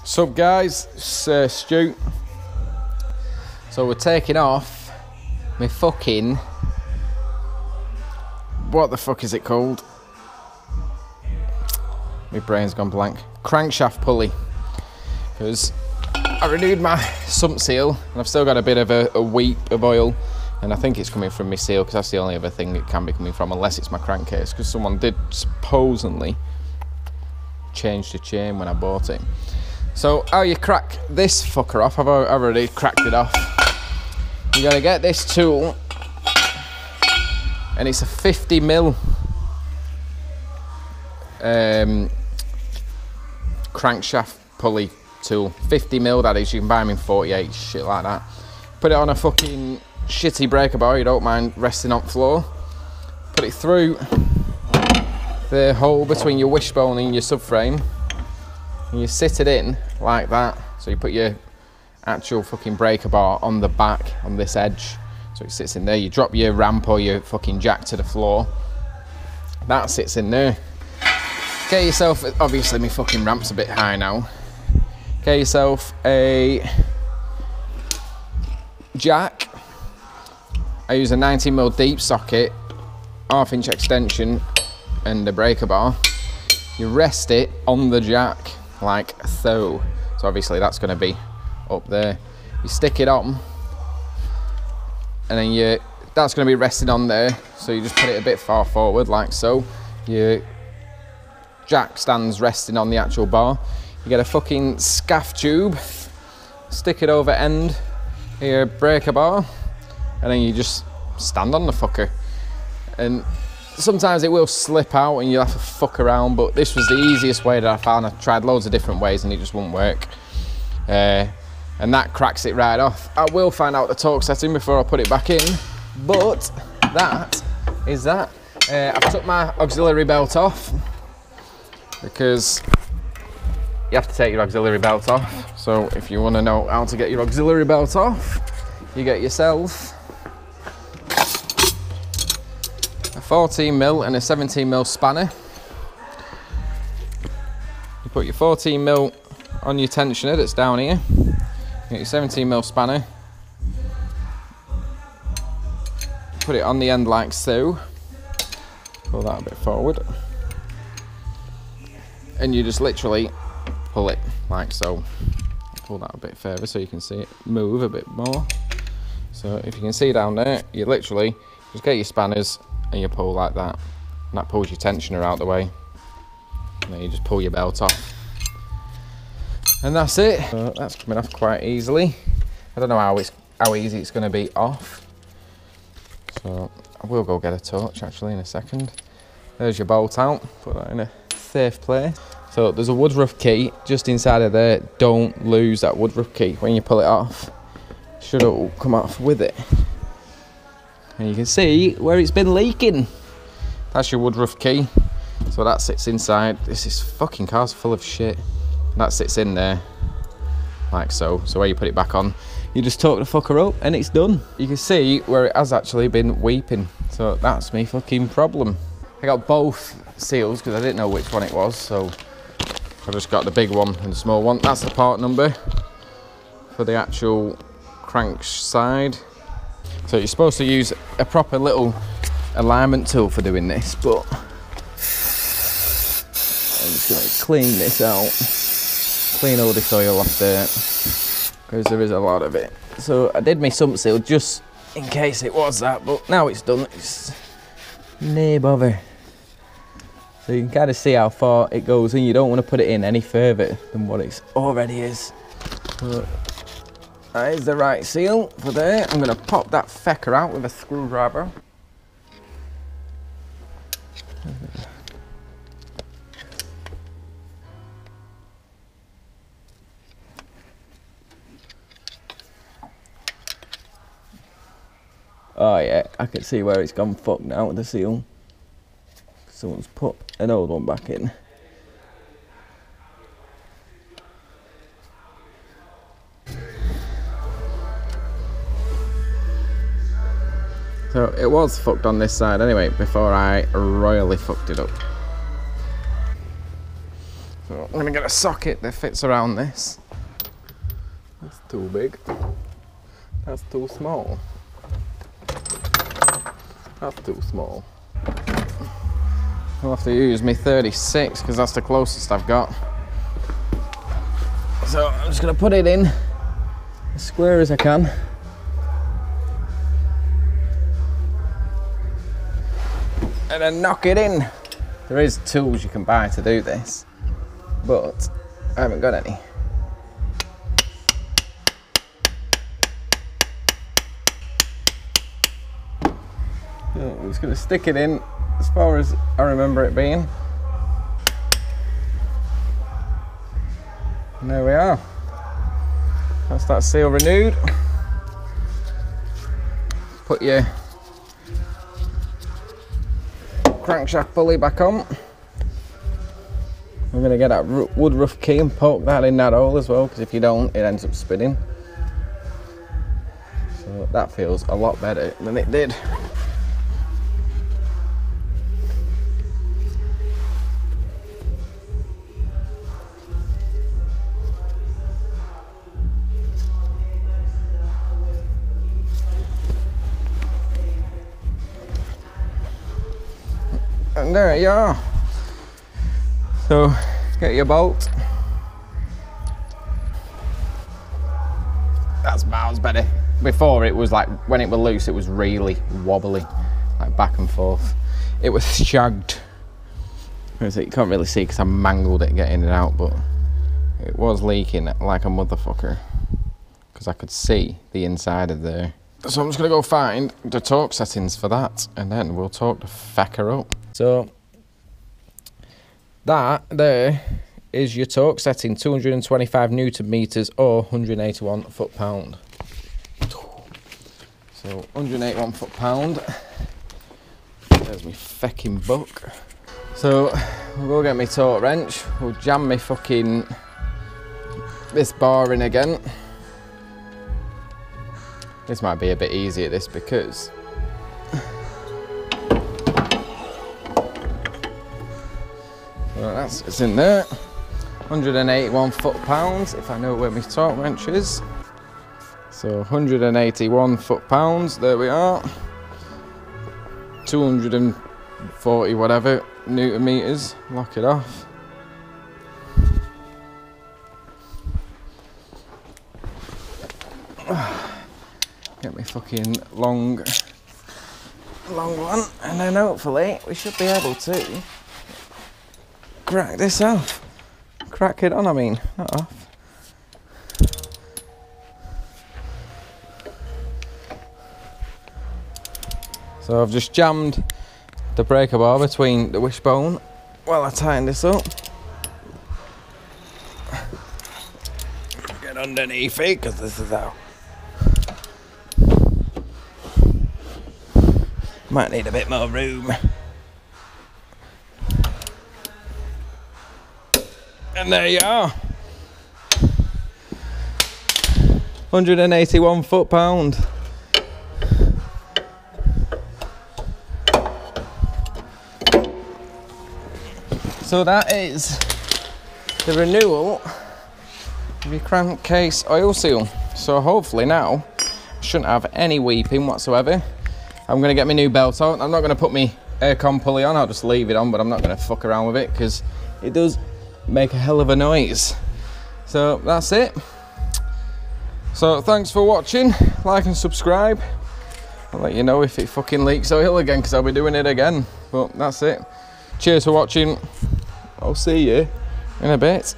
Sup guys, it's Stu. So we're taking off my fucking, what the fuck is it called? My brain's gone blank. Crankshaft pulley. Because I renewed my sump seal and I've still got a bit of a weep of oil, and I think it's coming from my seal because that's the only other thing it can be coming from, unless it's my crankcase, because someone did supposedly change the chain when I bought it. So how you crack this fucker off, I've already cracked it off. You gotta get this tool, and it's a 50mm crankshaft pulley tool. 50mm that is, you can buy them in 48, shit like that. Put it on a fucking shitty breaker bar, you don't mind resting on the floor. Put it through the hole between your wishbone and your subframe, and you sit it in like that. So you put your actual fucking breaker bar on the back, on this edge, so it sits in there. You drop your ramp or your fucking jack to the floor, that sits in there. Get yourself, obviously my fucking ramp's a bit high now, get yourself a jack. I use a 19mm deep socket, 1/2 inch extension and a breaker bar. You rest it on the jack like so. So obviously that's going to be up there. You stick it on, and then that's going to be resting on there. So you just put it a bit far forward like so. Your jack stands resting on the actual bar. You get a fucking scaff tube, stick it over end of your breaker bar, and then you just stand on the fucker. And sometimes it will slip out and you'll have to fuck around, but this was the easiest way that I found. I tried loads of different ways and it just wouldn't work. And that cracks it right off. I will find out the torque setting before I put it back in, but that is that. I've took my auxiliary belt off because you have to take your auxiliary belt off. So if you want to know how to get your auxiliary belt off, you get yourself a 14mm and a 17mm spanner. You put your 14mm on your tensioner that's down here. You get your 17mm spanner. Put it on the end like so. Pull that a bit forward. And you just literally pull it like so. Pull that a bit further so you can see it move a bit more. So if you can see down there, you literally just get your spanners and you pull like that, and that pulls your tensioner out the way, and then you just pull your belt off, and that's it. So that's coming off quite easily. I don't know how easy it's going to be off, so I will go get a torch actually in a second. There's your bolt out, put that in a safe place. So there's a woodruff key just inside of there. Don't lose that woodruff key when you pull it off. It should all come off with it. And you can see where it's been leaking. That's your woodruff key. So that sits inside. This fucking car's full of shit. That sits in there like so. So where you put it back on, you just torque the fucker up and it's done. You can see where it has actually been weeping. So that's me fucking problem. I got both seals because I didn't know which one it was. So I just got the big one and the small one. That's the part number for the actual crank side. So you're supposed to use a proper little alignment tool for doing this, but I'm just going to clean this out, clean all this oil off there, because there is a lot of it. So I did my sump seal just in case it was that, but now it's done, it's no bother. So you can kind of see how far it goes, and you don't want to put it in any further than what it already is. But that is the right seal for there. I'm going to pop that fecker out with a screwdriver. Oh yeah, I can see where it's gone fucked now with the seal. Someone's put an old one back in. So it was fucked on this side anyway, before I royally fucked it up. So I'm gonna get a socket that fits around this. That's too big. That's too small. That's too small. I'll have to use my 36 because that's the closest I've got. So I'm just gonna put it in as square as I can. And then knock it in. There is tools you can buy to do this, but I haven't got any. So I'm just gonna stick it in as far as I remember it being. And there we are. That's that seal renewed. Put your crankshaft pulley back on. I'm going to get that wood rough key and poke that in that hole as well, because if you don't, it ends up spinning. So that feels a lot better than it did. And there you are. So get your bolt. That's miles better. Before it was like, when it was loose, it was really wobbly, like back and forth. It was shagged. You can't really see because I mangled it getting it out, but it was leaking like a motherfucker because I could see the inside of there. So I'm just gonna go find the torque settings for that, and then we'll torque the fecker up. So that there is your torque setting, 225 Newton meters or 181 foot-pound. So 181 foot-pound. There's my fecking book. So we'll go get my torque wrench. We'll jam my fucking this bar in again. This might be a bit easier, this, because it's in there. 181 foot-pounds, if I know where my torque wrench is. So 181 foot-pounds, there we are. 240 whatever Newton meters. Lock it off. Get my fucking long one, and then hopefully we should be able to crack this off. Crack it on, I mean, not off. So I've just jammed the breaker bar between the wishbone while I tighten this up. Get underneath it, because this is how. Might need a bit more room. And there you are. 181 foot-pound. So that is the renewal of your crankcase oil seal. So hopefully now I shouldn't have any weeping whatsoever. I'm going to get my new belt on. I'm not going to put my aircon pulley on, I'll just leave it on, but I'm not going to fuck around with it because it does make a hell of a noise. So that's it. So thanks for watching. Like and subscribe. I'll let you know if it fucking leaks oil again, because I'll be doing it again. But that's it. Cheers for watching. I'll see you in a bit.